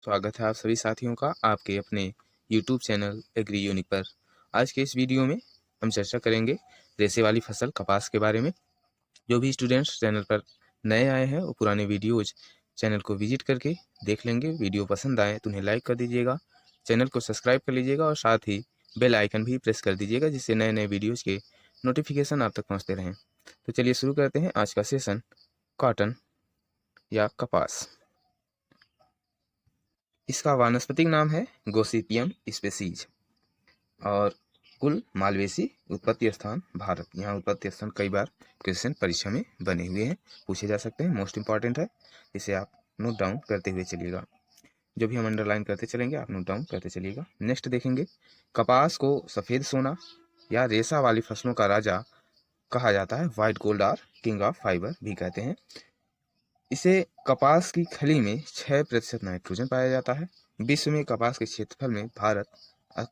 स्वागत है आप सभी साथियों का आपके अपने YouTube चैनल एग्री यूनिक पर। आज के इस वीडियो में हम चर्चा करेंगे रेशे वाली फसल कपास के बारे में। जो भी स्टूडेंट्स चैनल पर नए आए हैं वो पुराने वीडियोज चैनल को विजिट करके देख लेंगे। वीडियो पसंद आए तो उन्हें लाइक कर दीजिएगा, चैनल को सब्सक्राइब कर लीजिएगा और साथ ही बेल आइकन भी प्रेस कर दीजिएगा जिससे नए नए वीडियोज़ के नोटिफिकेशन आप तक पहुँचते रहें। तो चलिए शुरू करते हैं आज का सेशन, कॉटन या कपास। इसका वानस्पतिक नाम है गोसिपियम स्पेसीज और कुल मालवेसी, उत्पत्ति स्थान भारत। यहाँ उत्पत्ति स्थान कई बार क्वेश्चन परीक्षा में बने हुए हैं, पूछे जा सकते हैं, मोस्ट इंपॉर्टेंट है, इसे आप नोट डाउन करते हुए चलिएगा। जो भी हम अंडरलाइन करते चलेंगे आप नोट डाउन करते चलिएगा। नेक्स्ट देखेंगे, कपास को सफ़ेद सोना या रेशा वाली फसलों का राजा कहा जाता है। व्हाइट गोल्ड और किंग ऑफ फाइबर भी कहते हैं। इसे कपास की खली में 6% नाइट्रोजन पाया जाता है। विश्व में कपास के क्षेत्रफल में भारत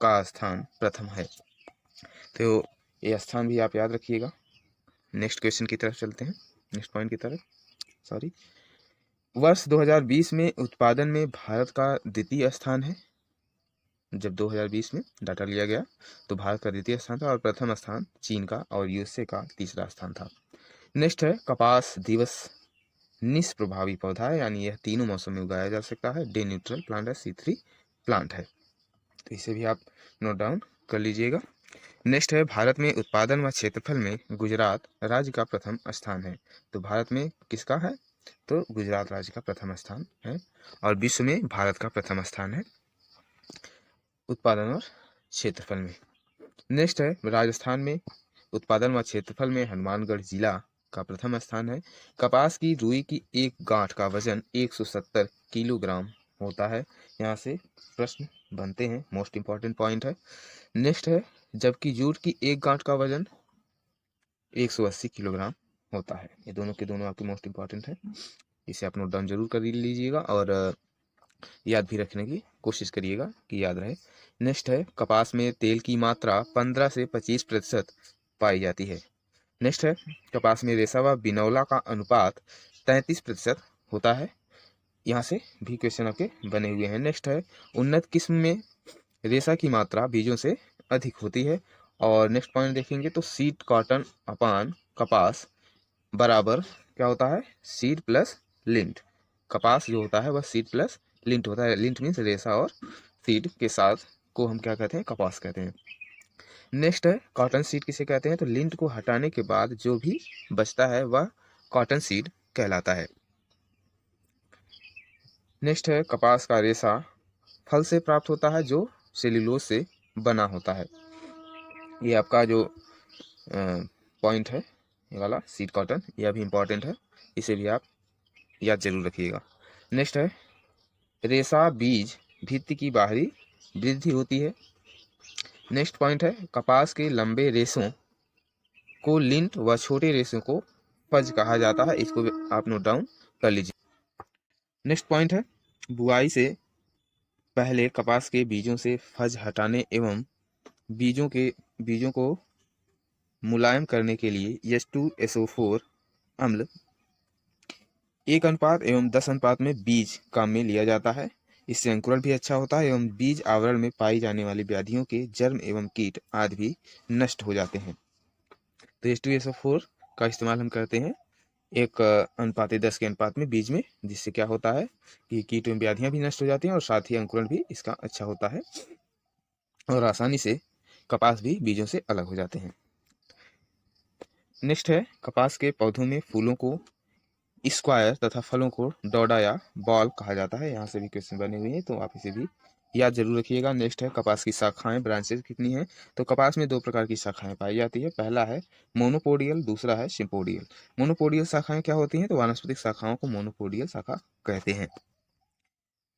का स्थान प्रथम है, तो ये स्थान भी आप याद रखिएगा। नेक्स्ट क्वेश्चन की तरफ चलते हैं, नेक्स्ट पॉइंट की तरफ। सॉरी, वर्ष 2020 में उत्पादन में भारत का द्वितीय स्थान है। जब 2020 में डाटा लिया गया तो भारत का द्वितीय स्थान था और प्रथम स्थान चीन का और यूएसए का तीसरा स्थान था। नेक्स्ट है, कपास दिवस निष्प्रभावी पौधा है, यानी यह तीनों मौसम में उगाया जा सकता है। डे न्यूट्रल प्लांट है, C3 प्लांट है, तो इसे भी आप नोट डाउन कर लीजिएगा। नेक्स्ट है, भारत में उत्पादन व क्षेत्रफल में गुजरात राज्य का प्रथम स्थान है। तो भारत में किसका है, तो गुजरात राज्य का प्रथम स्थान है और विश्व में भारत का प्रथम स्थान है उत्पादन और क्षेत्रफल में। नेक्स्ट है, राजस्थान में उत्पादन व क्षेत्रफल में हनुमानगढ़ जिला का प्रथम स्थान है। कपास की रुई की एक गांठ का वजन 170 किलोग्राम होता है। यहाँ से प्रश्न बनते हैं, मोस्ट इंपॉर्टेंट पॉइंट है। नेक्स्ट है, जबकि जूट की एक गांठ का वजन 180 किलोग्राम होता है। ये दोनों के दोनों आपके मोस्ट इंपॉर्टेंट है, इसे आप नोट डाउन जरूर कर लीजिएगा और याद भी रखने की कोशिश करिएगा कि याद रहे। नेक्स्ट है, कपास में तेल की मात्रा 15 से 25% पाई जाती है। नेक्स्ट है, कपास में रेशा व बिनौला का अनुपात 33% होता है। यहाँ से भी क्वेश्चन आपके बने हुए हैं। नेक्स्ट है, उन्नत किस्म में रेशा की मात्रा बीजों से अधिक होती है। और नेक्स्ट पॉइंट देखेंगे तो सीड कॉटन अपान कपास बराबर क्या होता है, सीड प्लस लिंट। कपास जो होता है वह सीड प्लस लिंट होता है। लिंट मीन्स रेशा और सीड के साथ को हम क्या कहते हैं, कपास कहते हैं। नेक्स्ट है, कॉटन सीड किसे कहते हैं, तो लिंट को हटाने के बाद जो भी बचता है वह कॉटन सीड कहलाता है। नेक्स्ट है, कपास का रेशा फल से प्राप्त होता है जो सेल्यूलोज से बना होता है। ये आपका जो पॉइंट है ये वाला सीड कॉटन, यह भी इम्पॉर्टेंट है, इसे भी आप याद जरूर रखिएगा। नेक्स्ट है, रेशा बीज भित्ति की बाहरी वृद्धि होती है। नेक्स्ट पॉइंट है, कपास के लंबे रेशों को लिंट व छोटे रेशों को फज कहा जाता है। इसको भी आप नोट डाउन कर लीजिए। नेक्स्ट पॉइंट है, बुआई से पहले कपास के बीजों से फज हटाने एवं बीजों को मुलायम करने के लिए H2SO4 अम्ल 1 अनुपात एवं 10 अनुपात में बीज काम में लिया जाता है। इससे अंकुरण भी अच्छा होता है एवं बीज आवरण में पाई जाने वाली व्याधियों के जर्म एवं कीट आदि भी नष्ट हो जाते हैं। तो H2SO4 का इस्तेमाल हम करते हैं 1:10 के अनुपात में बीज में, जिससे क्या होता है कि कीट एवं व्याधियां भी नष्ट हो जाती हैं और साथ ही अंकुरण भी इसका अच्छा होता है और आसानी से कपास भी बीजों से अलग हो जाते हैं। नेक्स्ट है, कपास के पौधों में फूलों को स्क्वायर तथा फलों को डोडा या बॉल कहा जाता है। यहाँ से भी क्वेश्चन बने हुए हैं, तो आप इसे भी याद जरूर रखिएगा। नेक्स्ट है, कपास की शाखाएं ब्रांचेज कितनी हैं, तो कपास में 2 प्रकार की शाखाएं पाई जाती है। पहला है मोनोपोडियल, दूसरा है सिम्पोडियल। मोनोपोडियल शाखाएं क्या होती हैं, तो वानस्पतिक शाखाओं को मोनोपोडियल शाखा कहते हैं।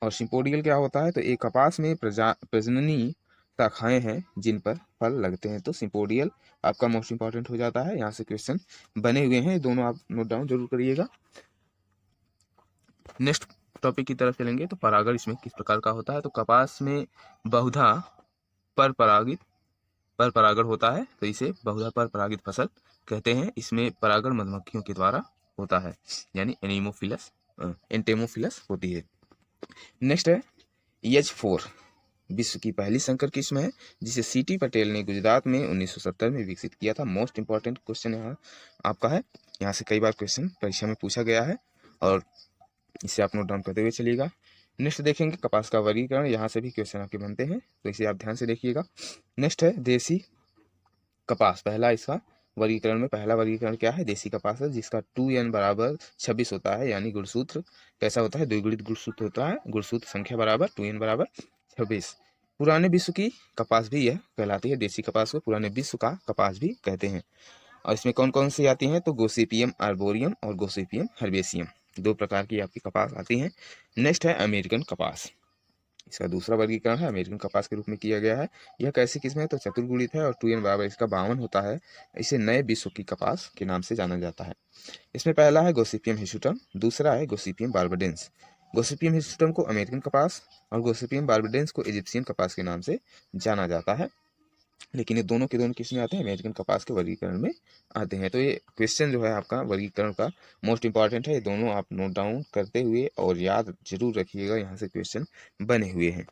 और सिम्पोडियल क्या होता है, तो एक कपास में प्रजननी शाखाएं हैं जिन पर फल लगते हैं। तो सिम्पोडियल आपका मोस्ट इंपॉर्टेंट हो जाता है। यहाँ से क्वेश्चन बने हुए हैं, दोनों आप नोट डाउन जरूर करिएगा। नेक्स्ट टॉपिक की तरफ चलेंगे, तो परागण इसमें किस प्रकार का होता है, तो कपास में बहुधा पर परागण होता है, तो इसे बहुधा पर परागित फसल कहते हैं। इसमें परागण मधुमक्खियों के द्वारा होता है, यानी एंटेमोफिलस होती है। नेक्स्ट है, EH4 विश्व की पहली संकर किस्म है जिसे सीटी पटेल ने गुजरात में 1970 में विकसित किया था। मोस्ट इंपॉर्टेंट क्वेश्चन यहाँ आपका है, यहाँ से कई बार क्वेश्चन परीक्षा में पूछा गया है और इसे आप नोट डाउन करते हुए चलिएगा। नेक्स्ट देखेंगे कपास का वर्गीकरण, यहाँ से भी क्वेश्चन आपके बनते हैं तो इसे आप ध्यान से देखिएगा। नेक्स्ट है देसी कपास, पहला इसका वर्गीकरण में पहला वर्गीकरण क्या है, देसी कपास है जिसका 2n बराबर 26 होता है, यानी गुणसूत्र कैसा होता है, द्विगुणित गुणसूत्र होता है, गुणसूत्र संख्या बराबर 2n बराबर 26। पुराने विश्व की कपास भी यह कहलाती है, देसी कपास को पुराने विश्व का कपास भी कहते हैं। और इसमें कौन कौन सी आती हैं, तो गोसिपियम आर्बोरियम और गोसिपियम हर्बेसियम, दो प्रकार की आपकी कपास आती हैं। नेक्स्ट है अमेरिकन कपास, इसका दूसरा वर्गीकरण है अमेरिकन कपास के रूप में किया गया है। यह कैसी किस्म है, तो चतुर्गुणित है और 2n बराबर इसका 52 होता है। इसे नए विश्व की कपास के नाम से जाना जाता है। इसमें पहला है गोसिपियम हिस्टुटम, दूसरा है गोसिपियम बार्बाडेंस। गोसिपियम हिस्टुटम को अमेरिकन कपास और गोसिपियम बार्बाडेंस को इजिप्शियन कपास के नाम से जाना जाता है, लेकिन ये दोनों के दोनों किस्में आते हैं अमेरिकन कपास के वर्गीकरण में आते हैं। तो ये क्वेश्चन जो है आपका वर्गीकरण का मोस्ट इंपॉर्टेंट है, ये दोनों आप नोट डाउन करते हुए और याद जरूर रखिएगा, यहाँ से क्वेश्चन बने हुए हैं।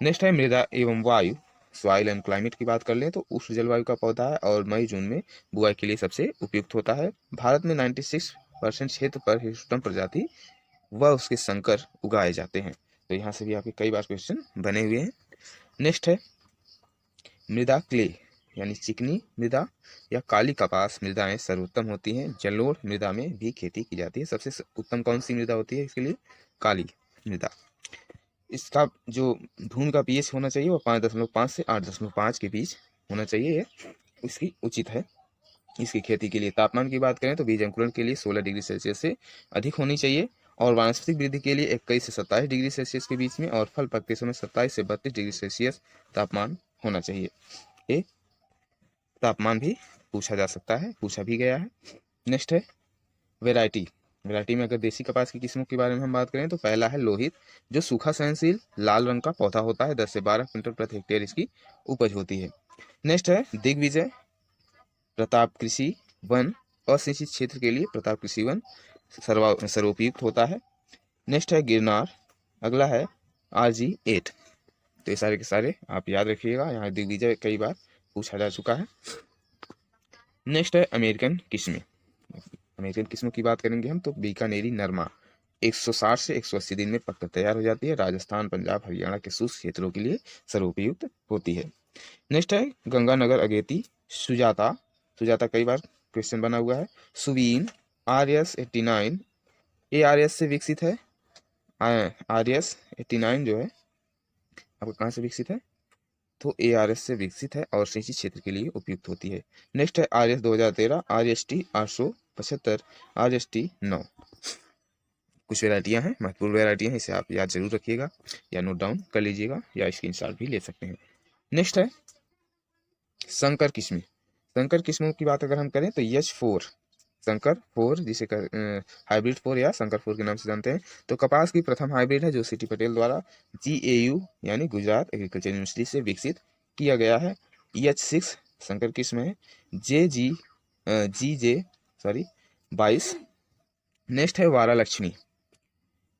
नेक्स्ट है मृदा एवं वायु, सॉइल एंड क्लाइमेट की बात कर लें तो उष्ण जलवायु का पौधा है और मई जून में बुआई के लिए सबसे उपयुक्त होता है। भारत में 96% क्षेत्र पर हिस्टुटम प्रजाति व उसके संकर उगाए जाते हैं। तो यहाँ से भी आपके कई बार क्वेश्चन बने हुए हैं। नेक्स्ट है मृदा क्ले, यानी चिकनी मृदा या काली कपास मृदाएं सर्वोत्तम होती हैं। जलोढ़ मृदा में भी खेती की जाती है। सबसे उत्तम कौन सी मृदा होती है इसके लिए, काली मृदा। इसका जो भूमि का pH होना चाहिए वो 5.5 से 8.5 के बीच होना चाहिए, ये इसकी उचित है। इसकी खेती के लिए तापमान की बात करें तो बीज अंकुरण के लिए 16 डिग्री सेल्सियस से अधिक होनी चाहिए और वानस्पतिक वृद्धि के लिए 21 से 27 डिग्री सेल्सियस के बीच में और फल पकते समय 27 से 32 डिग्री सेल्सियस तापमान होना चाहिए। ये तापमान भी पूछा जा सकता है, पूछा भी गया है। नेक्स्ट है वेराइटी, वेराइटी में अगर देसी कपास की किस्मों के बारे में हम बात करें तो पहला है लोहित, जो सूखा सहनशील लाल रंग का पौधा होता है, 10 से 12 क्विंटल प्रति हेक्टेयर इसकी उपज होती है। नेक्स्ट है दिग्विजय, प्रताप कृषि वन, असिंचित क्षेत्र के लिए प्रताप कृषि वन सर्वोपयुक्त होता है। नेक्स्ट है गिरनार, अगला है RG8। तो ये सारे के सारे आप याद रखिएगा, यहाँ दिग्विजय कई बार पूछा जा चुका है। नेक्स्ट है अमेरिकन किस्में, अमेरिकन किस्मों की बात करेंगे हम तो बीकानेरी नरमा 160 से 180 दिन में पककर तैयार हो जाती है। राजस्थान, पंजाब, हरियाणा के शुष्क क्षेत्रों के लिए सर्वोपयुक्त होती है। नेक्स्ट है गंगानगर अगेती, सुजाता, सुजाता कई बार क्वेश्चन बना हुआ है। सुवीन RS89, ये RS से विकसित है। RS89 जो है आपको कहाँ से विकसित है, तो ARS से विकसित है और सिंचित क्षेत्र के लिए उपयुक्त होती है। नेक्स्ट है RS 2013, RST 875, RST 9। कुछ वेराइटियां हैं, महत्वपूर्ण वेराइटियां हैं, इसे आप याद जरूर रखिएगा या नोट डाउन कर लीजिएगा या स्क्रीनशॉट भी ले सकते हैं। नेक्स्ट है संकर किस्में, संकर किस्मों की बात अगर हम करें तो EH4 संकर 4, जिसे हाइब्रिड 4 या संकर 4 के नाम से जानते हैं। तो कपास की प्रथम हाइब्रिड है जो सीटी पटेल द्वारा GAU यानी गुजरात एग्रीकल्चर यूनिवर्सिटी से विकसित किया गया है। EH6 संकर किस्म है, GJ 22। नेक्स्ट है वारा लक्ष्मी,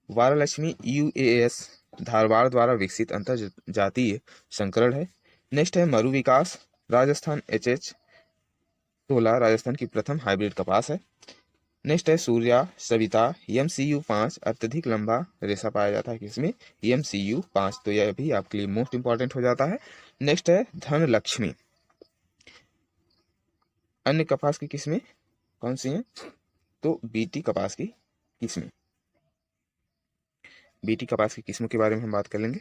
वारा लक्ष्मी UAS धारवाड़ द्वारा विकसित अंतर जातीय संकरण है। नेक्स्ट है मरु विकास, राजस्थान HH16 राजस्थान की प्रथम हाइब्रिड कपास है। नेक्स्ट है सूर्या सविता MCU 5, अत्यधिक लंबा रेशा पाया जाता है किसमें, MCU 5, तो यह भी आपके लिए मोस्ट इंपॉर्टेंट हो जाता है। नेक्स्ट है धन लक्ष्मी। अन्य कपास की किस्में कौन सी हैं, तो BT कपास की किस्में, BT कपास की किस्मों के बारे में हम बात कर लेंगे।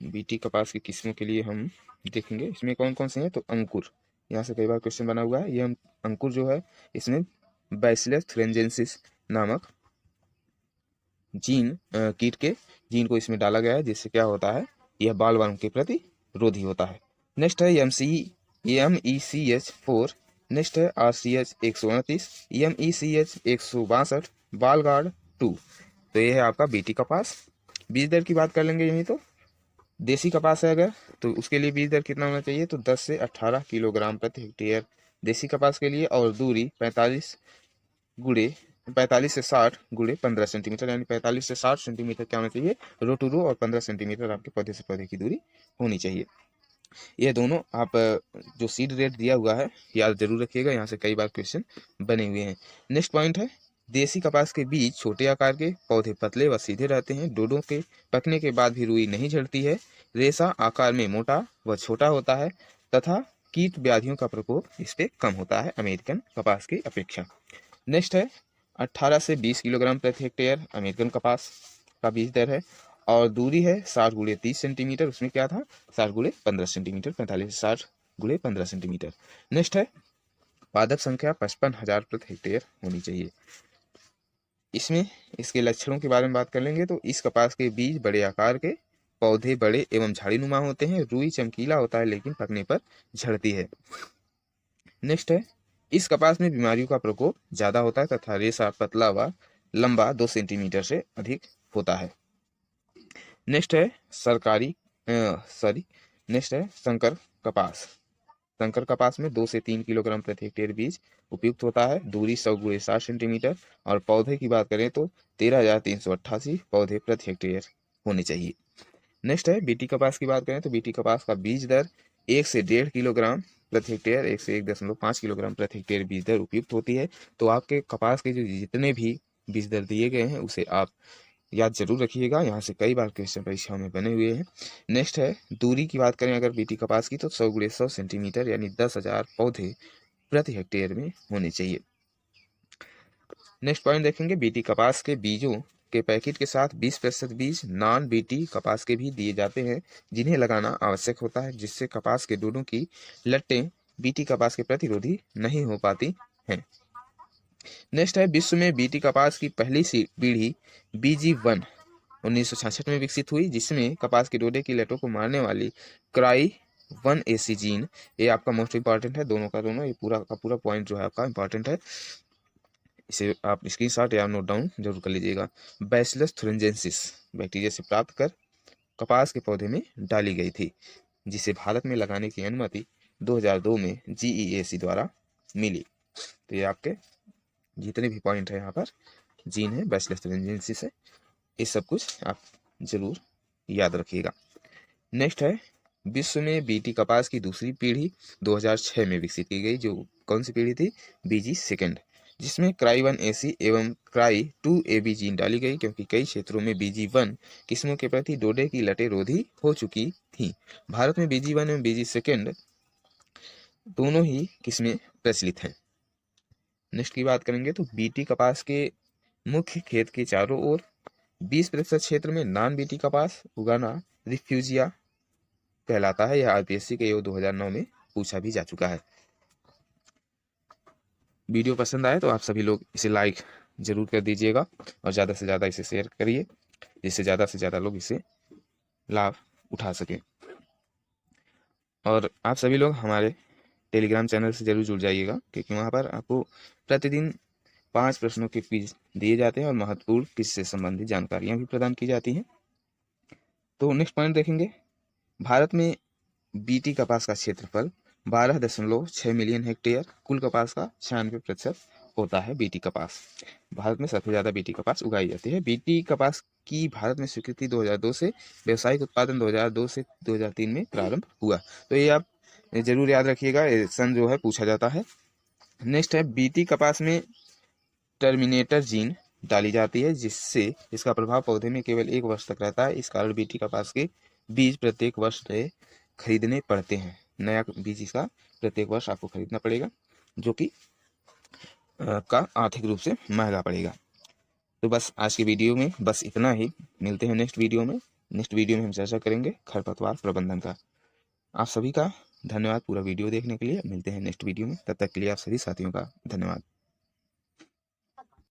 BT कपास की किस्मों के लिए हम देखेंगे इसमें कौन कौन से हैं, तो अंकुर, यहाँ से कई बार क्वेश्चन बना हुआ है। ये अंकुर जो है इसमें बैसिलस थ्रेंजेंसिस नामक जीन कीट के जीन को इसमें डाला गया है, जिससे क्या होता है, यह बालवर्म के प्रति रोधी होता है। नेक्स्ट है MECH4। नेक्स्ट है RCH 129, MECH 162, बालगार्ड 2। तो ये है आपका BT कपास। बीज दर की बात कर लेंगे यहीं, तो देसी कपास है अगर तो उसके लिए बीज दर कितना होना चाहिए, तो 10 से 18 किलोग्राम प्रति हेक्टेयर देसी कपास के लिए, और दूरी 45 गुणे 45 से 60 गुणे 15 सेंटीमीटर, यानी 45 से 60 सेंटीमीटर क्या होना चाहिए रो टू रो, और 15 सेंटीमीटर आपके पौधे से पौधे की दूरी होनी चाहिए। ये दोनों आप जो सीड रेट दिया हुआ है याद जरूर रखिएगा, यहाँ से कई बार क्वेश्चन बने हुए हैं। नेक्स्ट पॉइंट है, देसी कपास के बीज छोटे आकार के, पौधे पतले व सीधे रहते हैं, डोडों के पकने के बाद भी रुई नहीं झड़ती है, रेशा आकार में मोटा व छोटा होता है तथा कीट व्याधियों का प्रकोप इस पे कम होता है अमेरिकन कपास की अपेक्षा। नेक्स्ट है 18 से 20 किलोग्राम प्रति हेक्टेयर अमेरिकन कपास का बीज दर है, और दूरी है 60 गुणे 30 सेंटीमीटर, उसमें क्या था 60 गुणे 15 सेंटीमीटर, 45 से 60 गुणे 15 सेंटीमीटर। नेक्स्ट है पादप संख्या 55,000 प्रति हेक्टेयर होनी चाहिए। इसमें इसके लक्षणों के बारे में बात कर लेंगे तो इस कपास के बीज बड़े आकार के, पौधे बड़े एवं झाड़ीनुमा होते हैं, रुई चमकीला होता है लेकिन पकने पर झड़ती है। नेक्स्ट है इस कपास में बीमारियों का प्रकोप ज्यादा होता है तथा रेशा पतला व लंबा 2 सेंटीमीटर से अधिक होता है। नेक्स्ट है नेक्स्ट है संकर कपास। संकर कपास में 2 से 3 किलोग्राम प्रति हेक्टेयर बीज उपयुक्त होता है, दूरी 100 गुणे 60 सेंटीमीटर, और पौधे की बात करें तो 13,388 पौधे प्रति हेक्टेयर होने चाहिए। नेक्स्ट है बीटी कपास की बात करें तो बीटी कपास का बीज दर 1 से 1.5 किलोग्राम प्रति हेक्टेयर, 1 से 1.5 किलोग्राम प्रति हेक्टेयर बीज दर उपयुक्त होती है। तो आपके कपास के जो जितने भी बीज दर दिए गए हैं उसे आप याद जरूर रखिएगा, यहाँ से कई बार क्वेश्चन परीक्षाओं में बने हुए हैं। नेक्स्ट है दूरी की बात करें अगर बीटी कपास की तो 100 गुणे 100 सेंटीमीटर यानी 10,000 पौधे प्रति हेक्टेयर में होने चाहिए। नेक्स्ट पॉइंट देखेंगे, बीटी कपास के बीजों के पैकेट के साथ 20% बीज नॉन बीटी कपास के भी दिए जाते हैं, जिन्हें लगाना आवश्यक होता है, जिससे कपास के डोडों की लट्टें बीटी कपास के प्रतिरोधी नहीं हो पाती हैं। नेक्स्ट है विश्व में बीटी कपास की पहली पीढ़ी BG1 1966 में विकसित हुई, जिसमें कपास के डोडे की लटों को मारने वाली क्राई 1AC जीन, ये आपका मोस्ट इंपॉर्टेंट है, दोनों का दोनों, ये पूरा का पूरा पॉइंट जो है आपका इंपॉर्टेंट है, इसे आप स्क्रीनशॉट या नोट डाउन जरूर कर लीजिएगा। बैसिलस थुरिंजेंसिस बैक्टीरिया से प्राप्त कर कपास के पौधे में डाली गई थी, जिसे भारत में लगाने की अनुमति 2002 में GEAC द्वारा मिली। तो ये आपके जितने भी पॉइंट है यहाँ पर जीन है बैसिलस थुरिंजेंसिस है, ये सब कुछ आप जरूर याद रखिएगा। नेक्स्ट है विश्व में बीटी कपास की दूसरी पीढ़ी 2006 में विकसित की गई, जो कौन सी पीढ़ी थी BG2, जिसमें क्राई 1AC एवं क्राई 2AB जीन डाली गई, क्योंकि कई क्षेत्रों में BG1 किस्मों के प्रति डोडे की लटें रोधी हो चुकी थी। भारत में BG1 एवं BG2 दोनों ही किस्में प्रचलित हैं। नेक्स्ट की बात करेंगे तो बीटी कपास के मुख्य खेत के चारों ओर 20% क्षेत्र में नॉन बीटी कपास उगाना रिफ्यूजिया कहलाता है। यह RPSC के 2009 में पूछा भी जा चुका है। वीडियो पसंद आए तो आप सभी लोग इसे लाइक जरूर कर दीजिएगा और ज़्यादा से ज़्यादा इसे शेयर करिए, जिससे ज़्यादा से ज़्यादा लोग इसे लाभ उठा सकें। और आप सभी लोग हमारे टेलीग्राम चैनल से जरूर जुड़ जाइएगा, क्योंकि वहाँ पर आपको प्रतिदिन 5 प्रश्नों के क्विज दिए जाते हैं और महत्वपूर्ण क्विज से संबंधित जानकारियाँ भी प्रदान की जाती हैं। तो नेक्स्ट पॉइंट देखेंगे, भारत में बीटी कपास का क्षेत्रफल 12.6 मिलियन हेक्टेयर, कुल कपास का 96% होता है बीटी कपास। भारत में सबसे ज़्यादा बीटी कपास उगाई जाती है। बीटी कपास की भारत में स्वीकृति 2002 से, व्यावसायिक उत्पादन 2002 से 2003 में प्रारंभ हुआ। तो ये आप जरूर याद रखिएगा, सन जो है पूछा जाता है। नेक्स्ट है बीटी कपास में टर्मिनेटर जीन डाली जाती है, जिससे इसका प्रभाव पौधे में केवल 1 वर्ष तक रहता है। इस कारण बीटी कपास के बीज प्रत्येक वर्ष नए खरीदने पड़ते हैं। नया बीज इसका प्रत्येक वर्ष आपको खरीदना पड़ेगा, जो कि का आर्थिक रूप से महंगा पड़ेगा। तो बस आज की वीडियो में बस इतना ही। मिलते हैं नेक्स्ट वीडियो में। नेक्स्ट वीडियो में हम चर्चा करेंगे खरपतवार प्रबंधन का। आप सभी का धन्यवाद पूरा वीडियो देखने के लिए। मिलते हैं नेक्स्ट वीडियो में, तब तक के लिए आप सभी साथियों का धन्यवाद।